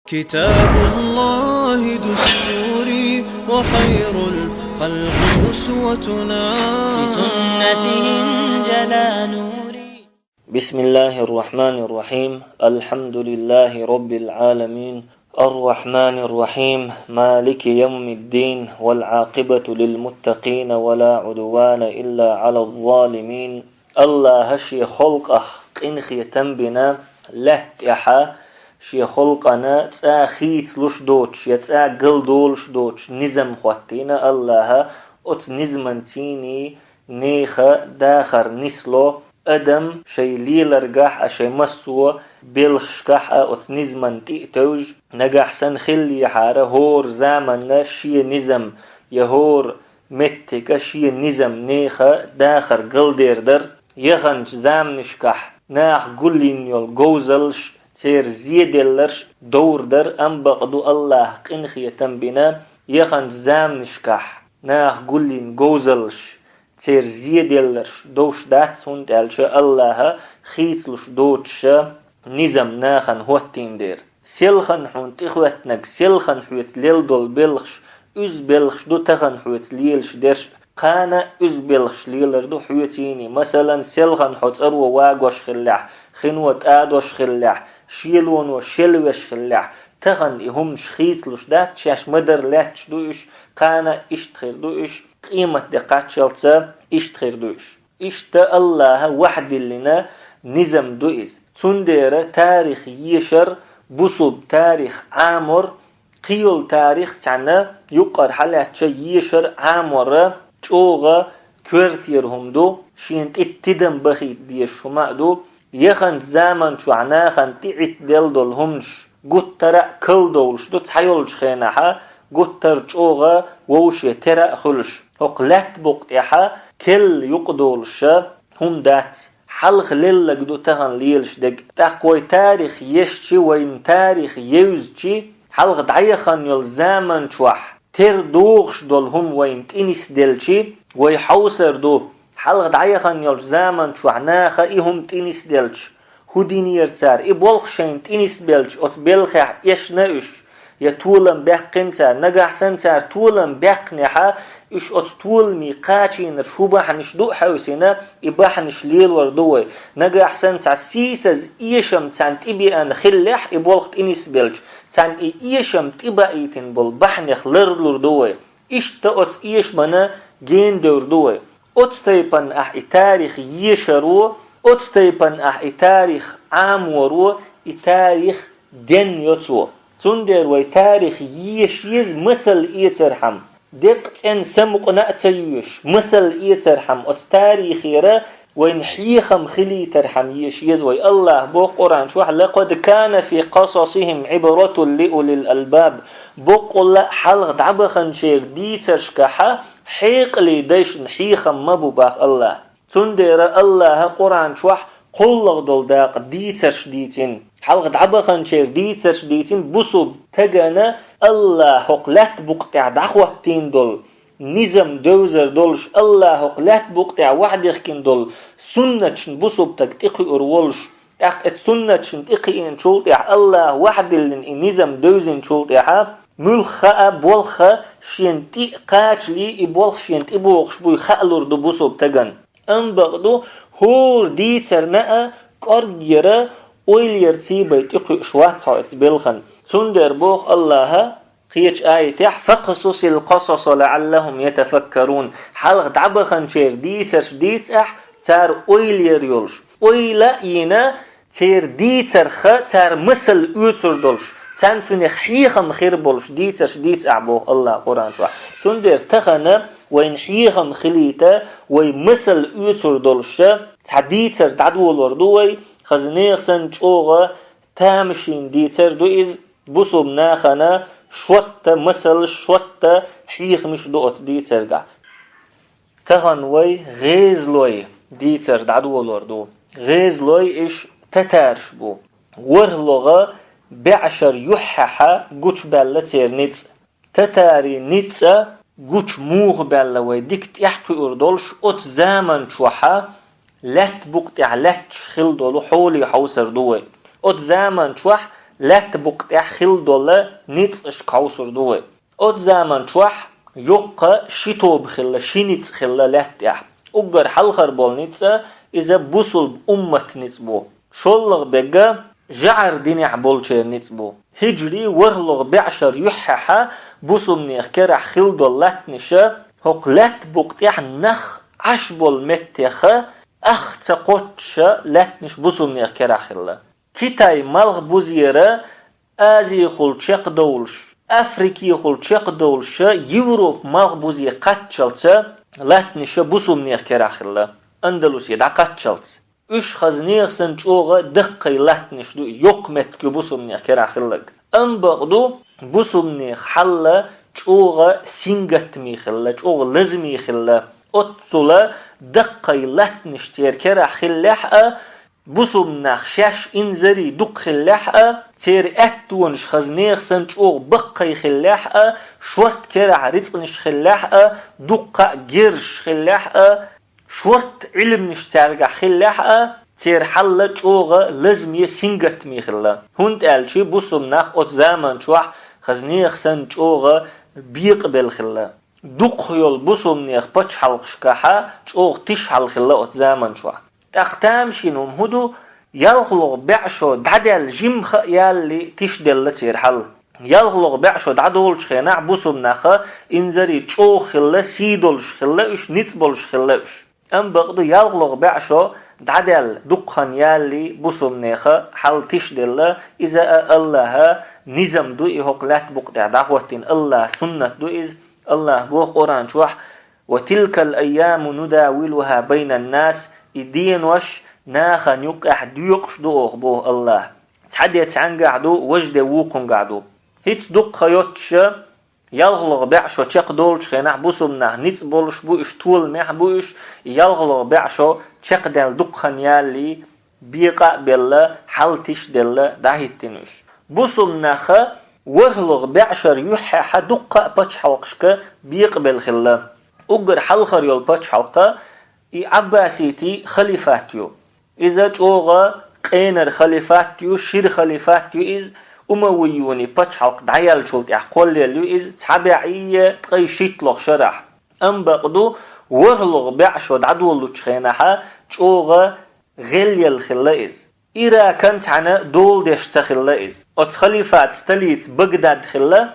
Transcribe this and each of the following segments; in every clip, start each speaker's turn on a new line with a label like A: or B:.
A: كتاب الله دستوري وخير الخلق أسوتنا
B: بسنته انجلى نوري.
C: بسم الله الرحمن الرحيم. الحمد لله رب العالمين الرحمن الرحيم مالك يوم الدين والعاقبة للمتقين ولا عدوان إلا على الظالمين. الله هشي خلقه قنخي تنبنا لهتحا شي خلقنا تاخيت لش دوتش يتسا قل دولش دوتش نزم خواتينا الله ات نزمنتيني نيخا داخر نسلو ادم شي ليلرقح اشي مسو بلخشكح ات نزمن تئتوج نقح سن خلي حاره هور زامن شي نزم يهور متك شي نزم نيخا داخر قل ديردر يخنش زامنشكح ناخ قلين يول قوزلش تير زيدلرش دور در ام بقدو الله قنخي تنبنا يخن زام نشكح ناخ قلين قوزلش تير زيدلرش دوش دات سنت الش الله خيتلش دوتش نزم ناخن هوتين دير سيلخن حونت اخوتنك سيلخن حوت ليل دول بلخش از بلخش دو تخن حوت ليلش درش قانا از بلخش ليلر دو حوتيني مثلا سيلخن حوت ارو واقوش خلاح خنوت آدوش خلاح شيلون وشلوش خلاح تغن هم شخيتلوش دات شاش مدر لاتش دوش قانا اشتخير دوش قيمة دقات شلطة اشتخير دوش اشت الله وحد لنا نزم دوئز تندير تاريخ يشر بصب تاريخ عامر قيل تاريخ تاعنا يقر حالات يشر عامر چوغا كورتيرهم دو شينت اتدم بخيت دي الشماء دو يخن زمن شو عناخن تعت دل دول همش قد ترى كل دولش دو تحيولش خيناها قد ترجوغا ووش ترى خلش وقلت بقتها كل يقدولش هم دات حلق للك دو تغن ليلش دق تقوي تاريخ يشتي وين تاريخ يوزجي حلق دعيخن يل زمن شوح تر دوغش دول هم وين تنس دلشي ويحوسر دو حلقة عيخان يلش زامن شو عناخا إيهم تينيس دلش هودين يرسار إبولخشين تينيس بلش أت بلخح إيش ناش يتولن بحقن سار نجح سنسار تولن بحقنها إيش أت تول ميقاتين رشوبة حنش دو حوسنا إباحنش ليل وردوي نجح سنسار سيسز إيشم تانت إبي أن خلح إبولخت إنيس بلش تان إيشم تبا إيتن بول بحنخ لردوي إيش تأت إيش منا جين دوردوي أتستيبن أح تاريخ يشرو أتستيبن أح تاريخ عام ورو تاريخ دن يتو تندر وي تاريخ يشيز مثل إيترحم دق إن سمق نأتيوش مثل إيترحم أت تاريخ يرى وين حيخم خلي ترحم يشيز وي الله بو قرآن شوح لقد كان في قصصهم عبرة لأولي الألباب بقول حلق دعبخن شيخ ديترشكحا حيق لي ديش حيخم مبو باق الله تندر الله قرآن شوح قلق دول داق ديترش ديتين حلق دعبخن شيخ ديترش ديتين بصب تجانا الله حقلت بقطع دعوتين دول نظام دوزر دولش الله حقلت بقطع وحدخكين دول سنتشن بصب تقتقي أرولش تقت سنتشن تقي إن شلطع الله وحد اللي نظام دوزن شلطع ملخا بولخا شينتي قاتلي إبولخ شينتي بوخش بوي خالور دو بصب تجان أم بغدو هور ديترنا قرجرا ويليرتي بيتقي شوات صايت بلخن سندر بوخ الله قيش آية فقصص القصص لعلهم يتفكرون حلق دعبخن شير ديترش ديتح تار اويلير يولش اويلا ينا تير ديتر خ تار مثل اوتر دولش تان سنخ حيخم خير بولش ديترش ديت اعبوه الله قرآن شوح سندر تخنا وين حيخم خليتا وين مثل اوتر دولش تعديتر تعدول وردوي خزنيخ سنجوغا تامشين ديتر دو إز بصب ناخنا شوطة مثل شوطة حيخ مش دوت ديتر قا تغن وي غيز لوي ديتر دعدو الوردو غيز لوي إش تتارش بو ورلغة بعشر يححا قوش بالا تير نتس تتاري نتسا قوش موغ بالا وي ديكت يحكي أردولش أت زامن شوحا لات بقتع لات خل دولو حولي حوسر دوي أت زامن شوح لات بقطع خل دولا نيتش كاوسر دوه ات زمان شوح يوقا شيتوب خلا شينيت خلا لاتح اگر حلخر بول نيتسا اذا بوصل امت نسبو شولغ بقى جعر دينع بولشير نسبو هجري ورلغ بعشر يححا بوصل نيخ كرح خل دولات نشا هق لات بقطع نخ عشبول متخا اخ تقوتش لاتنش بوصل نيخ كرح خلا كتاي مالغ بوزيرا ازي خل تشق دولش افريقي خل تشق دولش يوروب مالغ بوزي قاتشلتا لاتنش بوصل نيخ كرح خلا اندلسيا دا قاتشلت اش خزنيغ سنچوغا دقي لاتنش دو يوق متكو بوصل نيخ كرح خلا ام بغدو بوصل نيخ حلا چوغا سينغت ميخلا چوغا لزمي خلا اتسولا دقي لاتنش تير كرح خلاحا بوصل نخشش انزري دق خلاحا تير اتونش خزنيغ سنچوغ بقي خلاحا شورت كرح رزقنش خلاحا دقا جرش خلاحا شورت علمنش تارجع خلاحا تير حلا چوغا لزمي سينغت ميخلا هند الشي بوصل نخ ات زمان شوح خزنيغ سنچوغا بيقبل خلا دوق يول بوصل نيخ بچ حلقشكاحا چوغ تش حلقلا ات زمان شوح تقتام شنوم هدو يلغلغ بعشو دعدل جمخ يالي تشدل تير حل يلغلغ بعشو دعدول شخيناع بوصل نخا انزري چوغ خلا سيدولش خلا اش نتبولش خلا اش ام بغدو يلغلغ بعشو دعدل دقخن يالي بوصل نخا حل تشدل إذا الله نظم دو إيهوك لات بقدع دعوتين الله سنة دو إذ الله بوخ قرآن شوح وتلك الأيام نداولها بين الناس الدين وش ناخا نيقح ديوقش دوغ بوه الله تحديت عن قعدو وجد ووقن قعدو هيت دق خيوتش يلغلغ بعشو تشق دولش خيناح بوصلنا نيت بولش بوش طول مح بوش يلغلغ بعشو تشق دل دقخن يالي بيقع بالله حلتش دل داهيتنوش بوصلنا خا ورلغ بعشر يحح دقة باتش حلقشك بيقبل خلا اقر حلخر يول باتش حلقة عباسيتي خليفاتيو إذا جوغا قينر خليفاتيو شير خليفاتيو إذ أمويوني باتش حلق دعيال شولت أحقول ليلو إذ تحبعية تغيشيت شرح أم بقدو ورلغ بعشو دعدولو تشخيناها جوغا غلي الخلا إذ إيرا كانت عنا دول ديش تخلا إذ أت خليفات ستليت بغداد خلا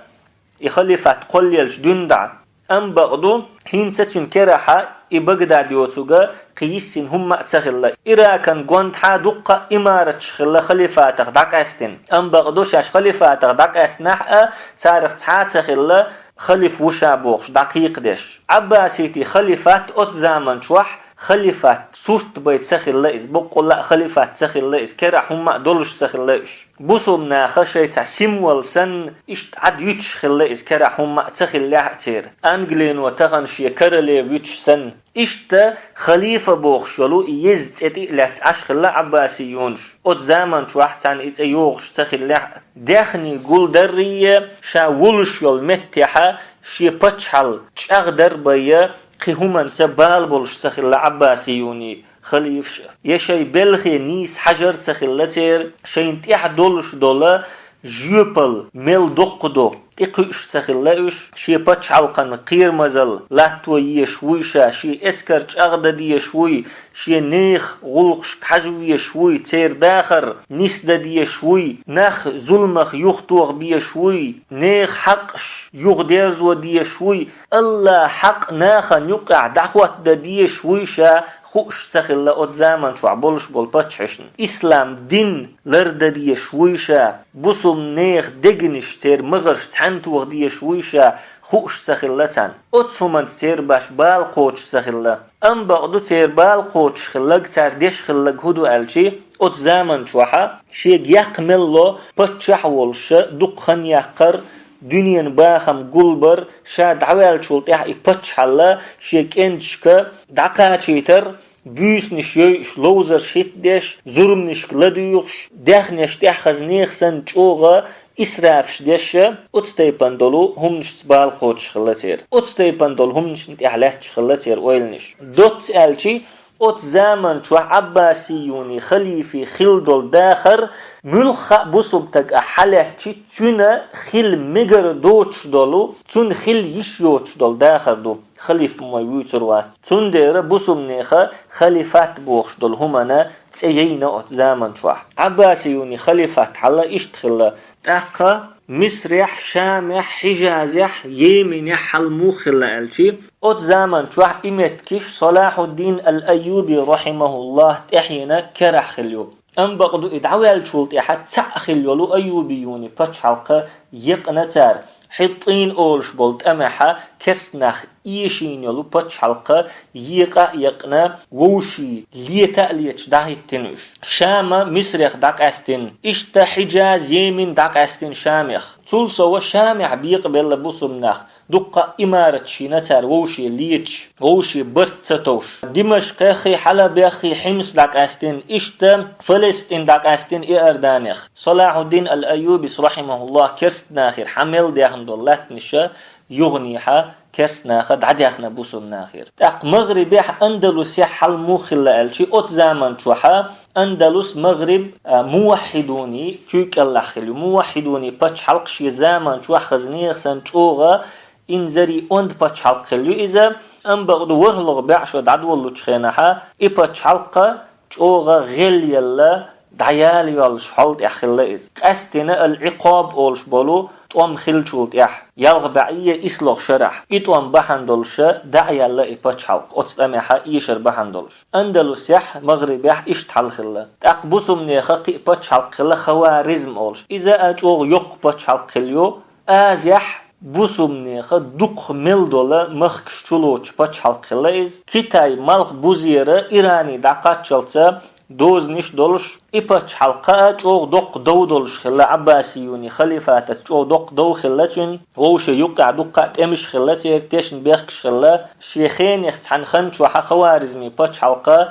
C: خليفات قليلش دندع أم بقدو هين ستين كراحة بغداد يوتوغا قيسين هم تخلا إيرا كان قوانتها دقة إمارة شخلا خليفاتك داك أستن أم بقدو شاش خليفاتك داك أستنح تاريخ تحات تخلا خليف وشابوخش دقيق ديش عباسيتي خليفات أت زامن شوح خليفات صورت بيت سخلا إز بقول لا خليفات سخلا إز كرا هم دولش سخلاش بوصلنا خشي تعسيمول سن إشت عد يتش خلا إز كرا هم تخلا تير أنجلين وتغنش يكرلي يتش سن إشت خليفة بوخشلو يزت إتي لات عش خلا عباسيونش أت زمان شوحت عن إتي يوغش تخلا داخني قول درية شا ولش يول متحا شي بتشحل شاغدر بيا قيهما سبال بولش تخلا عباسيوني خليفش يشي بلخي نيس حجر تخلا تير شين تيح دولش دولا جيوبل ميل دقدو تقيش تخلاش شي باتش علقن قير مزل لاتو يشويشا شي اسكرش اغدد يشوي شي نيخ غلقش حجو يشوي تير داخر نسدد يشوي نخ ظلمخ يختوغ بيشوي نيخ حقش يغديرز ودي يشوي الله حق ناخا يقع دعوة دي يشويشا خوش سخلا ات زمان شو عبولش بول باتشحشن اسلام دين لرد دي شويشا بوسم نيخ دگنش تير مغرش تحنتوغ دي شويشا خوش سخلا تان ات سومن تير باش بال قوش سخلا ام بقدو تير بال قوش خلق تردش خلق هدو الشي ات زمان شوحا شيق يقملو باتشحولش دقخن يقر دنيا باخم قلبر شاد عوال شولت اي باتشحلا شيق انشك دقا چيتر بيس نشيش لوزر شيتدش زرم نشك لديوخش داخنش تحخز نيخسن چوغا إسرافش دش أتستي بندلو هم نش سبال قوتش خلتير أتستي بندل هم نش نتحلاتش خلتير ويلنش دوت ألشي ات زمن شو عباسيوني خليفي خلدول داخر ملخ بوسبتك أحلتشي تنا خل مجر دوتش دولو تن خل يشيوتش دول داخر دو خليف مويوتر وات تن دير بوسب نيخا خليفات بوخش دول همنا تسيينا ات زمن شو عباسيوني خليفات حلا اشتخلا تاقا مسرح شامح حجازح يمين حل موخلا الشي ات زمن شو إمتكش صلاح الدين الأيوبي رحمه الله تحينا كرح خليو أم بقدو إدعوى الشولت إحد سأخل يولو أيوبيوني باتش حلقة يقنا تار حطين أولش بولت أمحا كسنخ إيشين يولو باتش حلقة يقنا ووشي ليتا ليتش داهي التنوش شاما مسرخ داق أستن إشتا حجاز يمين داق أستن شامخ تولسوا شامح بيقبل بوسمنخ دقة إمارة شينتار ووشي ليتش ووشي برتتوش دمشق خي حلب خي حمص داك أستين إشتا فلسطين داك أستين إردانخ صلاح الدين الأيوبي رحمه الله كست ناخر حمل ديهن دولات نشا يغنيها كست ناخر دعديخنا بوسم ناخر تاق مغربي أندلس يحل موخل لألشي أت زامن شوحا أندلس مغرب موحدوني كيك الله خلو موحدوني باتش حلق شي زامن شوح خزنيخ سنتوغا إنزري أند باتش حلق خلو إذا أم بغدو ورهلغ بعشو دعدولو تخينها إي باتش حلقة توغا غل يلا دعيال يالش حلط إخلا إز قستنا العقاب أولش بولو توام خلشولت إح يالغ بعية إسلغ شرح إتوام بحندولش دعيال إي باتش حلق أتستميحا إيشر بحندولش أندلس يح مغرب يح إشتحل خلا أقبسو منيخا قي باتش حلق خلا خوارزم أولش إذا أجوغ يق باتش حلق خليو آز يح بوسمنيخ دوق مل دولا مخكش چلوچ پاچ حلقليز كيتاي مالخ بوزيرة إيراني دعقات چلسا دوز نش دولش إپاچ حلقة چوغ دوق دو دولش خلا عباسيوني خليفات چوغ دوق دو خلا چن ووش يقع دوقات امش خلا تيرتيشن بيخش خلا شيخين يختحن خنش وحا خوارزمي پاچ حلقة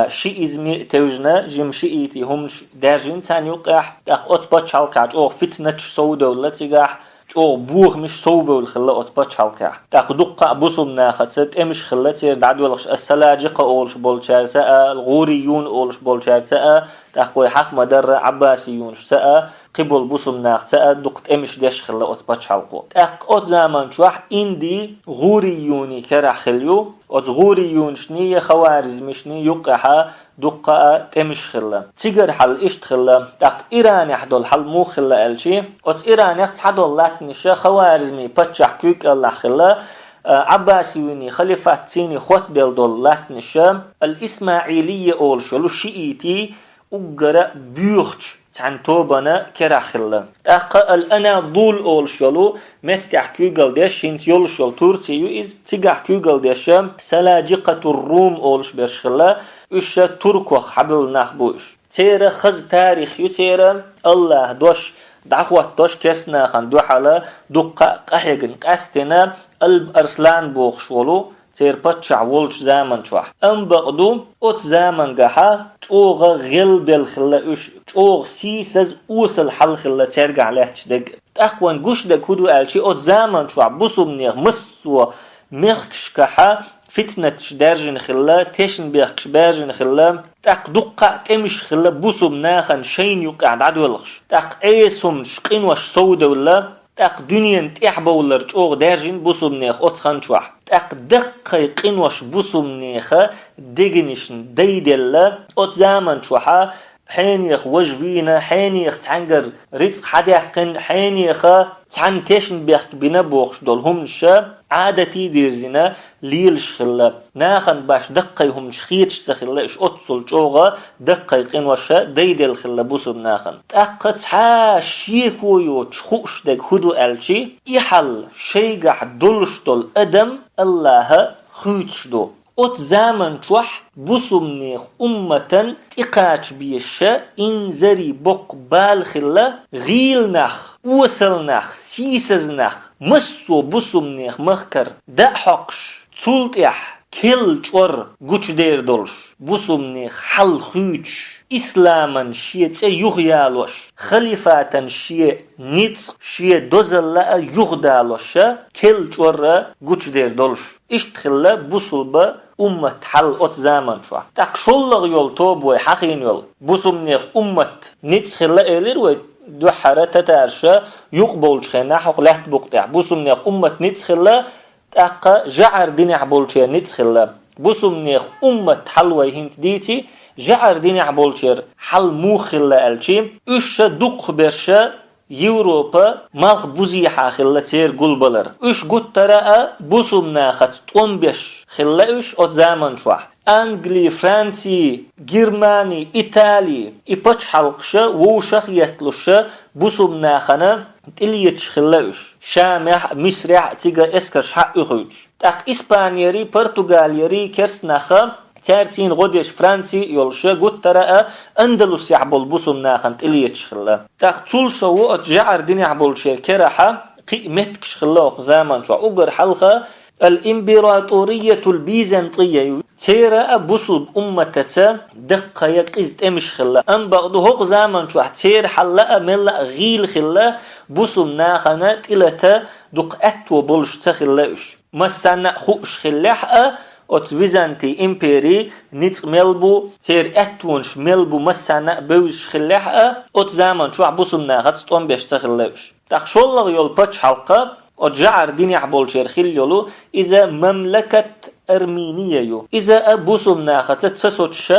C: شي إزمي توجنا جم شيئتي هم دارجين تان يقع أقوت پاچ حلقة چوغ فتنة سو دولة تيقع او بوخ مش صوبه والخلا اتباتش حلقه تاقدق بوسمنا خدت امش خلتي دعدولش السلاجقه اولش بولشارسا الغوريون اولش بولشارسا تاقوي حق مدر عباسيون سا قبل بوسمنا سا دقت امش ديش خلا اتباتش حلقه تاق زمان شوح اندي غوريوني كرا خليو ات غوريون شنيه خوارزم شنيه يقها دقة تمش خلا تيجر حل إشت خلا تاق إيران يحدول حل مو خلا الشي أت إيران يحدول لاتنشة خوارزمي بتشح كيك الله خلا عباسيوني خليفاتيني خوت دول لاتنشة الإسماعيلية أول شلو شيئتي أجرا بيوخش عن توبنا كرا خلا تاق الأناضول أول شلو متح كيقل ديش شنت يول شل تورسيو إز تيجح كيقل ديش سلاجقة الروم أولش برش خلا إيش تركو حبل نخبوش تيرا خز تاريخ يتيرا الله دوش دعوة دوش كسنا خان دو حالا دقا قحيقن قستنا قلب أرسلان بوخشولو تير باتشع ولش زامن شوح أم بقدو أت زامن قحا توغا غلب الخلا توغ سيسز أوصل حل خلا تيرقع لهش دق أخوان قوش دق هدو ألشي أت زامن شوح بصو منيغ مسوا مخش كحا فتنة درجن خلا تشن بيخش باجن خلا تاق دقة تمش خلا بوسم ناخن شين يقعد عدولخش تاق ايسم شقين وش سودة ولا تاق دنيا تيحبا ولا رجوغ درجن بوسم ناخ اتخان شوح تاق دقة يقين وش بوسم ناخ ديجنشن ديدلا ات زامن شوحا حينيخ وجفينا حينيخ تعنقر رزق حديقن حينيخ تعن تشن بيحك بنا بوخش دولهم نشا عادتي ديرزنا ليلش خلا ناخن باش دقة يهم شخيتش سخلا اش اتصل جوغا دقة يقين وشا ديدل خلا بوسب ناخن تاقت حا شيكويو تخوش دك هدو الشي يحل شيقح دولش دول ادم الله خوتش دو ات زامن توح بوسمنيخ أمة إقاش بيشا إنزري بق بالخلا غيل نخ وصل نخ سيسز نخ مسو بوسمنيخ مخكر دا حقش تسولت إح كل جور قوش دير دولش بوسمنيخ حل خوش إسلاما شيء يغيالوش خليفاتا شيء نيتس شيء دوزل لا يغدالوش كل جور قوش دير دولش اشتخلا بوسلبا أمة حل أت زمان شو تقشلغ يول توب وحقين يول بسمنيخ أمة نتخلا إلير دو حرة تارشة يقبل شخنا حق لحت بقطع بسمنيخ أمة نتخلا تاقا جعر دينع بولشير نتخلا بسمنيخ أمة حلوة هنت ديتي جعر دينع بولشير حل موخلا ألشي إش دق برشة يوروبا مالخ بوزيحا خلا تير قلبلر إش قد ترى بسمناخت تنبش خلا إش أت زامن شوح أنجلي فرنسي جرماني إيطالي إبتش حلقشة ووشخ يتلوشة بسمناخنا تليتش خلا إش شامح مصرع تيجا إسكرش حق إخوش تاق إسبانيري برتغاليري كرسناخا تارتين غوديش فرنسي يولشة قد ترى أندلس يحبول بسمناخن تليتش خلا تاق تولسو وقت جعر دين يحبول شير كراحة قيمتكش خلاق زامن شو أقر حلقة الإمبراطورية البيزنطية تيرا بصل أمتتا دقة يقيز تمش خلا أم بعضو هق زامن شو تير حلا ملا غيل خلا بصل ناخنا تلتا دق أتو بولش تخلاش مسانا خوش خلاحة أت بيزنطي إمبري نيت ملبو تير أتونش ملبو مسانا بوش خلاحة أت زامن شو بصل ناخت تون بيش تخلاش تخشولغ يول باتش حلقة أجعر دين يحبول شير خليولو إذا مملكة أرمينية يو إذا أبوسم ناخت تسوتش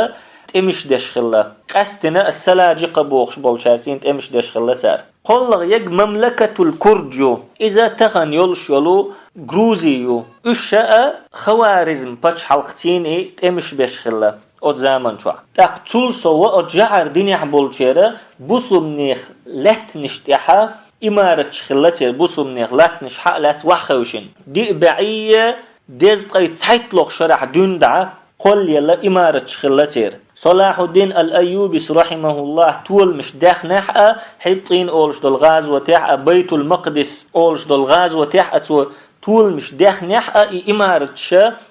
C: تمش دش خلا قستنا السلاجقة بوخش بولشارسين تمش دش خلا سار قلغ يج مملكة الكرد يو إذا تغن يولش يولو جروزي يو إشاء خوارزم باتش حلقتين تمش بش خلا أت زامن شو تقتل سوا أجعر دين يحبول شير بوسم نيخ لت نشتحا إمارة شخلتير بوسمنيخ لاتنش حقلات وحوشن دي بعية ديزقاي تحيطلق شرح دندع قل يلا إمارة شخلتير صلاح الدين الأيوبي رحمه الله طول مش داخ نحقا حيطين أولش دول غاز وتحقا بيت المقدس أولش دول غاز وتحقا طول مش داخ نحقا إمارة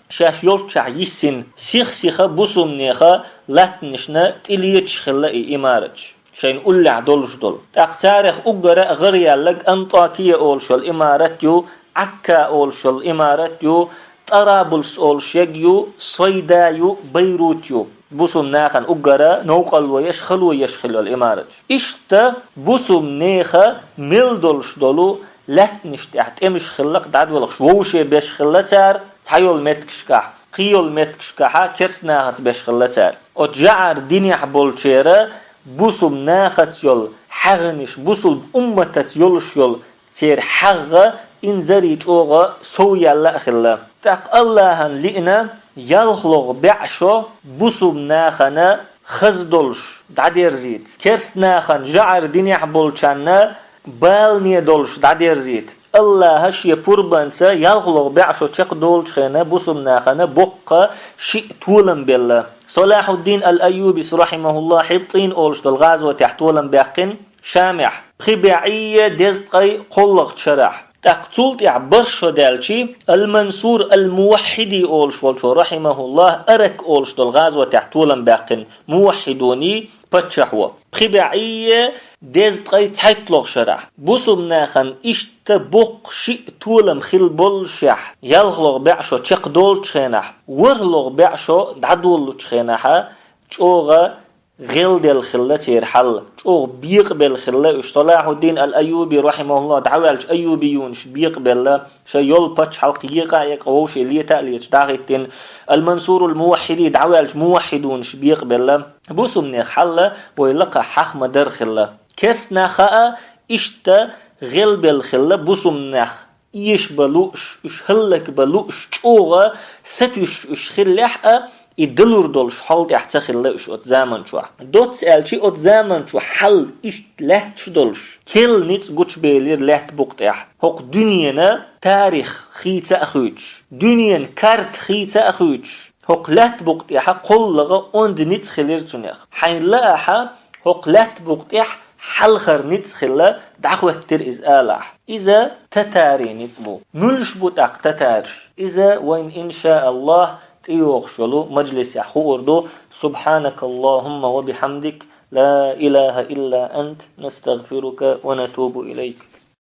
C: شاش يولشع يسن سيخ بوسمنيخا لاتنشنا تليت شخلا إمارة شين قل عدولش دول تاريخ أقرأ غريالك أنطاكية أولشو الإمارات يو عكا أولشو الإمارات يو طرابلس أولشيك يو صيدا يو بيروت يو بوسم ناخن أقرأ نوقل ويشخل الإمارات إشتا بوسم نيخا ملدولش دولو لاتنش تحت إمش خلق دادولخش ووشي بيش خلتار تحيول متكشكح قيول متكشكحا كرسناهت بيش خلتار أتجعر دينيح بولشيرا بوسم ناخت يول حغنش بوسل أمتت يولش يول تير حغة إنزريج أوغا سويا لأخلا تاق اللهن لئنا يلخلغ بعشو بوسم ناخنا خزدولش دعدير زيت كرس ناخن جعر دينيح بولشانا بالني دولش دعدير زيت الله هشي پوربانسا يلخلغ بعشو چق دولش خينا بوسم ناخنا بقى شيء طولن بالله صلاح الدين الأيوبي رحمه الله حبطين أولش دالغاز وتحتولن باقين شامح خبيعية دزقي قلق شرح تقتلت برشو دالشي المنصور الموحدي أولش والشو رحمه الله أرك أولش دالغاز وتحتولن باقين موحدوني بتشحوة خبيعية دزقي تحتلق شرح بوسم ناخن اشتبق شيء طولم خل بولشح يلغلغ بعشو چق دول چخينح ورلغ بعشو دعدول چخينحا چوغا غل دل خلة تيرحل چوغ بيقبل خلة صلاح الدين الأيوبي رحمه الله دعوالش أيوبيونش بيقبل شا يول باتش حلق يقع يقوش ليتا ليش داغتين المنصور الموحدي دعوالش موحدونش بيقبل بوسم نيخ حل ويلقى حخ مدر خلة كسنا خاء اشتا غل بالخلة بوسم نيخ إيش بلوش إش خلك بلوش چوغا ستوش إش خلحة يدلور دولش حال تحت خلة إش أت زمن شو دوت سألشي أت زمن شو حل إش لحت دولش كل نيت قوش بيلير لحت بقتح هق دنيانا تاريخ خيتا أخوش دنيا كارت خيتا أخوش هق لحت بقتح قل لغا أند نيت خلير تنيخ حين لأحا هق لحت بقتح حلخر نتخلا دعوة تر إزالح إذا تتاري نتبو نلش بوتاق تتارش إذا وإن إن شاء الله تيوغشلو مجلس يحوردو سبحانك اللهم وبحمدك لا إله إلا أنت نستغفرك ونتوب إليك